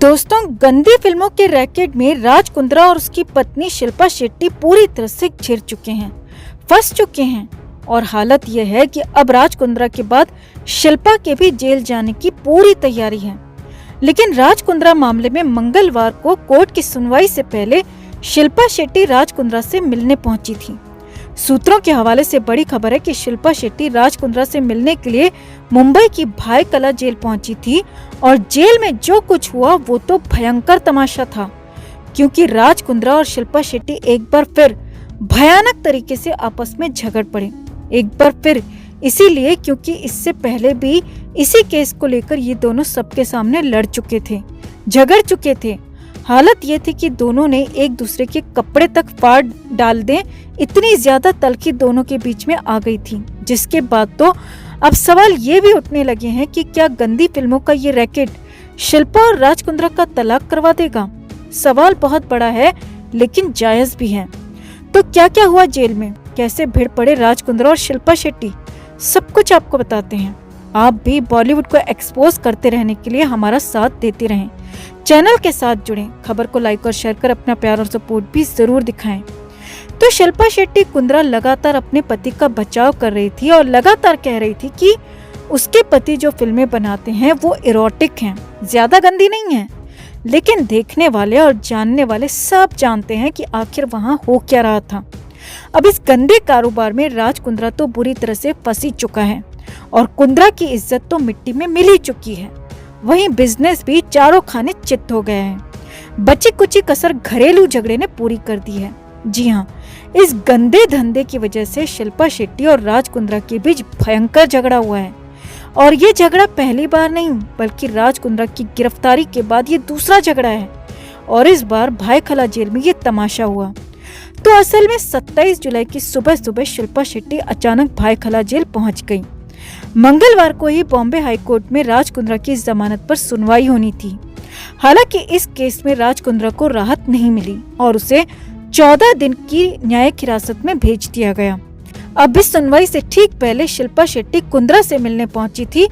दोस्तों, गंदी फिल्मों के रैकेट में राज कुंद्रा और उसकी पत्नी शिल्पा शेट्टी पूरी तरह से घिर चुके हैं, फंस चुके हैं। और हालत यह है कि अब राज कुंद्रा के बाद शिल्पा के भी जेल जाने की पूरी तैयारी है। लेकिन राज कुंद्रा मामले में मंगलवार को कोर्ट की सुनवाई से पहले शिल्पा शेट्टी राज कुंद्रा से मिलने पहुंची थी। सूत्रों के हवाले से बड़ी खबर है कि शिल्पा शेट्टी राज कुंद्रा से मिलने के लिए मुंबई की भाई कला जेल पहुंची थी और जेल में जो कुछ हुआ वो तो भयंकर तमाशा था, क्योंकि राज कुंद्रा और शिल्पा शेट्टी एक बार फिर भयानक तरीके से आपस में झगड़ पड़े। एक बार फिर इसीलिए क्योंकि इससे पहले भी इसी केस को लेकर ये दोनों सबके सामने लड़ चुके थे, झगड़ चुके थे। हालत ये थी कि दोनों ने एक दूसरे के कपड़े तक फाड़ डाल दें, इतनी ज्यादा तल्खी दोनों के बीच में आ गई थी। जिसके बाद तो अब सवाल ये भी उठने लगे हैं कि क्या गंदी फिल्मों का ये रैकेट शिल्पा और राज कुंद्रा का तलाक करवा देगा। सवाल बहुत बड़ा है लेकिन जायज भी है। तो क्या क्या हुआ जेल में, कैसे भिड़ पड़े राज कुंद्रा और शिल्पा शेट्टी, सब कुछ आपको बताते हैं। आप भी बॉलीवुड को एक्सपोज करते रहने के लिए हमारा साथ देते रहें, चैनल के साथ जुड़ें, खबर को लाइक और शेयर कर अपना प्यार और सपोर्ट भी जरूर दिखाएं। तो शिल्पा शेट्टी कुंद्रा लगातार अपने पति का बचाव कर रही थी और लगातार कह रही थी कि उसके पति जो फिल्में बनाते हैं वो इरोटिक हैं, ज्यादा गंदी नहीं है। लेकिन देखने वाले और जानने वाले सब जानते हैं कि आखिर वहाँ हो क्या रहा था। अब इस गंदे कारोबार में राज कुंद्रा तो बुरी तरह से फंसी चुका है और कुंद्रा की इज्जत तो मिट्टी में मिल ही चुकी है। वहीं बिजनेस भी चारों खाने चित हो गए हैं। बची कुची कसर घरेलू झगड़े ने पूरी कर दी है। जी हाँ, इस गंदे धंधे की वजह से शिल्पा शेट्टी और राज कुंद्रा के बीच भयंकर झगड़ा हुआ है। और ये झगड़ा पहली बार नहीं बल्कि राज कुंद्रा की गिरफ्तारी के बाद ये दूसरा झगड़ा है। और इस बार भाई खला जेल में ये तमाशा हुआ। तो असल में 27 जुलाई की सुबह सुबह शिल्पा शेट्टी अचानक भाई खला जेल पहुंच गई। मंगलवार को ही बॉम्बे हाई कोर्ट में राज कुंद्रा की जमानत पर सुनवाई होनी थी। हालांकि इस केस में राज कुंद्रा को राहत नहीं मिली और उसे 14 दिन की न्यायिक हिरासत में भेज दिया गया। अब इस सुनवाई से ठीक पहले शिल्पा शेट्टी कुंद्रा से मिलने पहुंची थी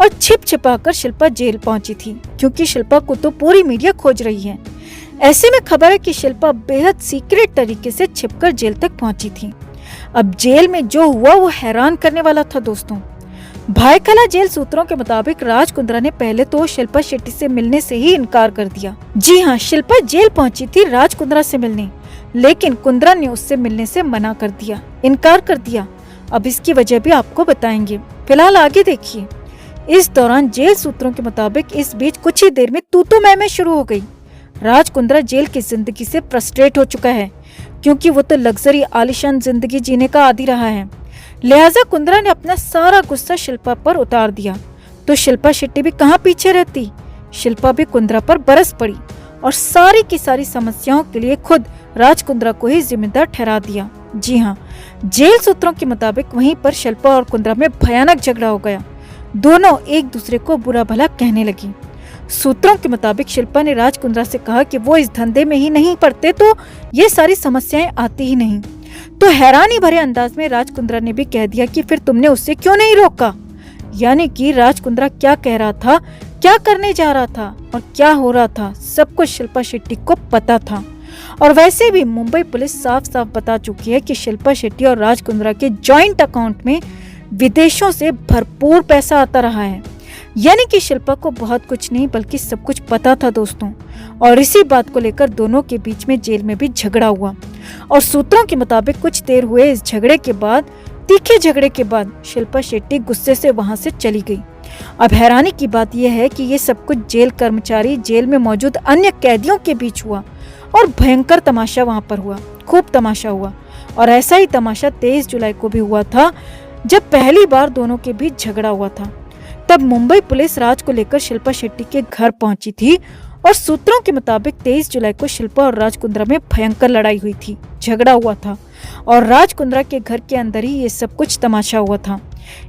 और छिप छिपाकर शिल्पा जेल पहुंची थी, क्योंकि शिल्पा को तो पूरी मीडिया खोज रही है। ऐसे में खबर है कि शिल्पा बेहद सीक्रेट तरीके से छिपकर जेल तक पहुंची थी। अब जेल में जो हुआ वो हैरान करने वाला था दोस्तों। भाई खला जेल सूत्रों के मुताबिक राज कुंद्रा ने पहले तो शिल्पा शेट्टी से मिलने से ही इनकार कर दिया। जी हाँ, शिल्पा जेल पहुंची थी राज कुंद्रा से मिलने, लेकिन कुंद्रा ने उससे मिलने से मना कर दिया, इनकार कर दिया। अब इसकी वजह भी आपको बताएंगे, फिलहाल आगे देखिए। इस दौरान जेल सूत्रों के मुताबिक इस बीच कुछ ही देर में तू मैं शुरू हो गई। राज कुंद्रा जेल की जिंदगी से फ्रस्ट्रेट हो चुका है, क्योंकि वो तो लग्जरी आलीशान जिंदगी जीने का आदी रहा है। लिहाजा कुंद्रा ने अपना सारा गुस्सा शिल्पा पर उतार दिया। तो शिल्पा शेट्टी भी कहाँ पीछे रहती। शिल्पा भी कुंद्रा पर बरस पड़ी और सारी की सारी समस्याओं के लिए खुद राज कुंद्रा को ही जिम्मेदार ठहरा दिया। जी हाँ, जेल सूत्रों के मुताबिक वहीं पर शिल्पा और कुंद्रा में भयानक झगड़ा हो गया। दोनों एक दूसरे को बुरा भला कहने लगी। सूत्रों के मुताबिक शिल्पा ने राज कुंद्रा से कहा कि वो इस धंधे में ही नहीं पड़ते तो ये सारी समस्याएं आती ही नहीं। तो हैरानी भरे अंदाज में राज कुंद्रा ने भी कह दिया कि फिर तुमने उससे क्यों नहीं रोका। यानी कि राज कुंद्रा क्या कह रहा था, क्या करने जा रहा था और क्या हो रहा था, सब कुछ शिल्पा शेट्टी को पता था। और वैसे भी मुंबई पुलिस साफ साफ बता चुकी है कि शिल्पा शेट्टी और राज कुंद्रा के जॉइंट अकाउंट में विदेशों से भरपूर पैसा आता रहा है। यानी कि शिल्पा को बहुत कुछ नहीं बल्कि सब कुछ पता था दोस्तों। और इसी बात को लेकर दोनों के बीच में जेल में भी झगड़ा हुआ। और सूत्रों के मुताबिक कुछ देर हुए इस झगड़े के बाद, तीखे झगड़े के बाद शिल्पा शेट्टी गुस्से से वहां से चली गई। अब हैरानी की बात यह है कि ये सब कुछ जेल कर्मचारी, जेल में मौजूद अन्य कैदियों के बीच हुआ और भयंकर तमाशा वहां पर हुआ, खूब तमाशा हुआ। और ऐसा ही तमाशा 23 जुलाई को भी हुआ था, जब पहली बार दोनों के बीच झगड़ा हुआ था। तब मुंबई पुलिस राज को लेकर शिल्पा शेट्टी के घर पहुंची थी और सूत्रों के मुताबिक 23 जुलाई को शिल्पा और राज कुंद्रा में भयंकर लड़ाई हुई थी, झगड़ा हुआ था। और राज कुंद्रा के घर के अंदर ही ये सब कुछ तमाशा हुआ था।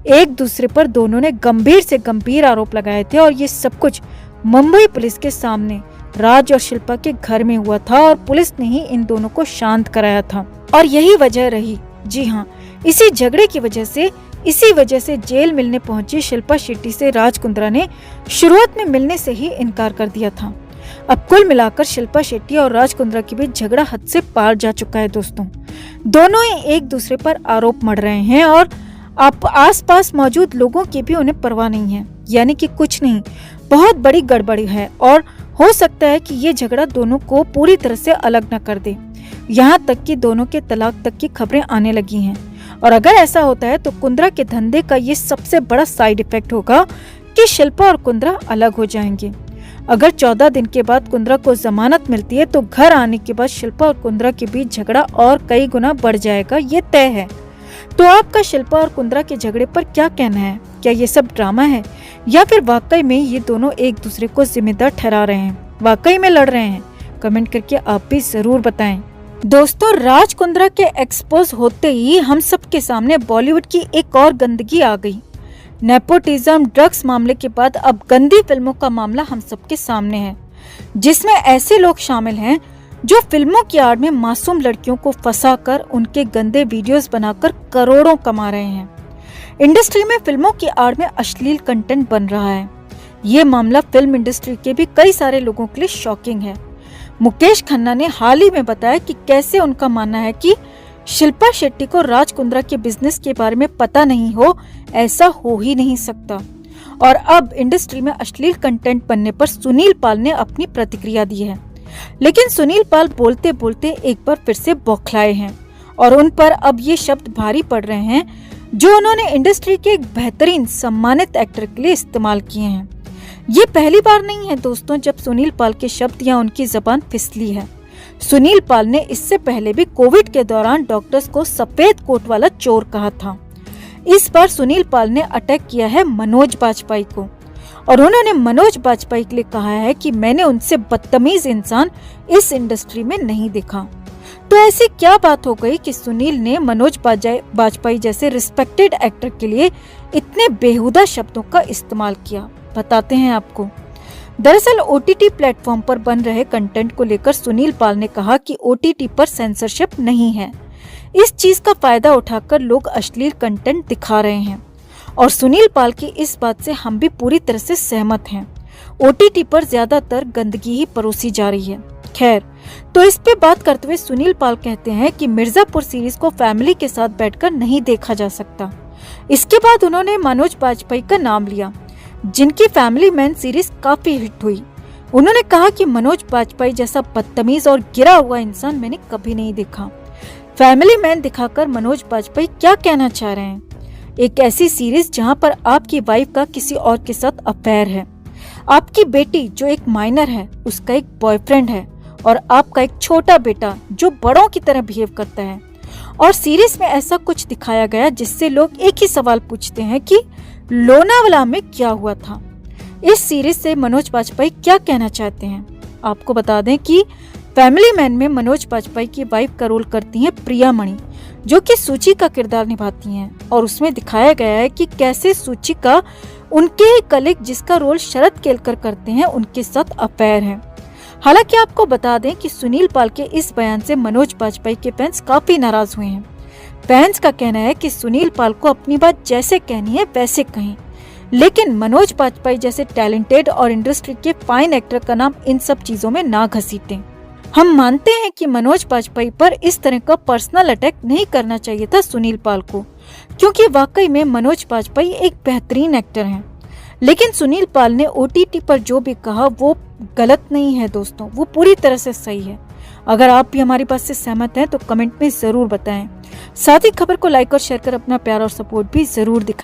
एक दूसरे पर दोनों ने गंभीर से गंभीर आरोप लगाए थे और ये सब कुछ मुंबई पुलिस के सामने राज और शिल्पा के घर में हुआ था और पुलिस ने ही इन दोनों को शांत कराया था। और यही वजह रही, जी हाँ, इसी झगड़े की इसी वजह से जेल मिलने पहुंची शिल्पा शेट्टी से राज कुंद्रा ने शुरुआत में मिलने से ही इनकार कर दिया था। अब कुल मिलाकर शिल्पा शेट्टी और राज कुंद्रा के बीच झगड़ा हद से पार जा चुका है दोस्तों। दोनों ही एक दूसरे पर आरोप मढ़ रहे हैं और आसपास मौजूद लोगों की भी उन्हें परवाह नहीं है, यानी कि कुछ नहीं, बहुत बड़ी गड़बड़ी है और हो सकता है कि ये झगड़ा दोनों को पूरी तरह से अलग न कर दे। यहाँ तक कि दोनों के तलाक तक की खबरें आने लगी हैं और अगर ऐसा होता है तो कुंद्रा के धंधे का ये सबसे बड़ा साइड इफेक्ट होगा कि शिल्पा और कुंद्रा अलग हो जाएंगे। अगर 14 दिन के बाद कुंद्रा को जमानत मिलती है तो घर आने के बाद शिल्पा और कुंद्रा के बीच झगड़ा और कई गुना बढ़ जाएगा, ये तय है। तो आपका शिल्पा और कुंद्रा के झगड़े पर क्या कहना है? क्या ये सब ड्रामा है या फिर वाकई में ये दोनों एक दूसरे को जिम्मेदार ठहरा रहे हैं, वाकई में लड़ रहे हैं? कमेंट करके आप भी जरूर बताएं। दोस्तों, राज कुंद्रा के एक्सपोज होते ही हम सब के सामने बॉलीवुड की एक और गंदगी आ गई। नेपोटिज्म, ड्रग्स मामले के बाद अब गंदी फिल्मों का मामला हम सबके सामने है, जिसमें ऐसे लोग शामिल हैं जो फिल्मों की आड़ में मासूम लड़कियों को फंसाकर उनके गंदे वीडियोस बनाकर करोड़ों कमा रहे हैं। इंडस्ट्री में फिल्मों की आड़ में अश्लील कंटेंट बन रहा है। ये मामला फिल्म इंडस्ट्री के भी कई सारे लोगों के लिए शॉकिंग है। मुकेश खन्ना ने हाल ही में बताया कि कैसे उनका मानना है कि शिल्पा शेट्टी को राज कुंद्रा के बिजनेस के बारे में पता नहीं हो, ऐसा हो ही नहीं सकता। और अब इंडस्ट्री में अश्लील कंटेंट बनने पर सुनील पाल ने अपनी प्रतिक्रिया दी है, लेकिन सुनील पाल बोलते बोलते एक बार फिर से बौखलाए हैं और उन पर अब ये शब्द भारी पड़ रहे हैं जो उन्होंने इंडस्ट्री के एक बेहतरीन सम्मानित एक्टर के लिए इस्तेमाल किए हैं। ये पहली बार नहीं है दोस्तों जब सुनील पाल के शब्द या उनकी जबान फिसली है। सुनील पाल ने इससे पहले भी कोविड के दौरान डॉक्टर्स को सफेद कोट वाला चोर कहा था। इस बार सुनील पाल ने अटैक किया है मनोज बाजपेयी को और उन्होंने मनोज बाजपेयी के लिए कहा है कि मैंने उनसे बदतमीज इंसान इस इंडस्ट्री में नहीं देखा। तो ऐसी क्या बात हो गई कि सुनील ने मनोज बाजपेयी जैसे रिस्पेक्टेड एक्टर के लिए इतने बेहुदा शब्दों का इस्तेमाल किया? बताते हैं आपको। दरअसल OTT प्लेटफॉर्म पर बन रहे कंटेंट को लेकर सुनील पाल ने कहा कि OTT पर सेंसरशिप नहीं है। इस चीज का फायदा उठाकर लोग अश्लील कंटेंट दिखा रहे हैं और सुनील पाल की इस बात से हम भी पूरी तरह से सहमत हैं। OTT पर ज्यादातर गंदगी ही परोसी जा रही है। खैर, तो इस पे बात करते हुए सुनील पाल कहते हैं कि मिर्जापुर सीरीज को फैमिली के साथ बैठकर नहीं देखा जा सकता। इसके बाद उन्होंने मनोज बाजपेयी का नाम लिया, जिनकी फैमिली मैन सीरीज काफी हिट हुई। उन्होंने कहा कि मनोज बाजपेयी जैसा बदतमीज और गिरा हुआ इंसान मैंने कभी नहीं देखा। फैमिली मैन दिखाकर मनोज बाजपेयी क्या कहना चाह रहे हैं? एक ऐसी सीरीज जहां पर आपकी वाइफ का किसी और के साथ अफेयर है, आपकी बेटी जो एक माइनर है उसका एक बॉयफ्रेंड है और आपका एक छोटा बेटा जो बड़ों की तरह बिहेव करता है। और सीरीज में ऐसा कुछ दिखाया गया जिससे लोग एक ही सवाल पूछते हैं कि लोनावाला में क्या हुआ था। इस सीरीज से मनोज बाजपेयी क्या कहना चाहते हैं? आपको बता दें कि फैमिली मैन में मनोज बाजपेयी की वाइफ का रोल करती हैं प्रिया मणि, जो कि सूची का किरदार निभाती हैं और उसमें दिखाया गया है कि कैसे सूची का उनके कलीग जिसका रोल शरद केलकर करते हैं उनके साथ अफेयर है। हालांकि आपको बता दें कि सुनील पाल के इस बयान से मनोज बाजपेयी के फैंस काफी नाराज हुए हैं। फैंस का कहना है कि सुनील पाल को अपनी बात जैसे कहनी है वैसे कहें, लेकिन मनोज बाजपेयी जैसे टैलेंटेड और इंडस्ट्री के फाइन एक्टर का नाम इन सब चीजों में ना घसीटें। हम मानते हैं कि मनोज बाजपेयी पर इस तरह का पर्सनल अटैक नहीं करना चाहिए था सुनील पाल को, क्योंकि वाकई में मनोज बाजपेयी एक बेहतरीन एक्टर हैं। लेकिन सुनील पाल ने OTT पर जो भी कहा वो गलत नहीं है दोस्तों, वो पूरी तरह से सही है। अगर आप भी हमारी बात से सहमत हैं तो कमेंट में जरूर बताएं। साथ ही खबर को लाइक और शेयर कर अपना प्यार और सपोर्ट भी जरूर दिखाएं।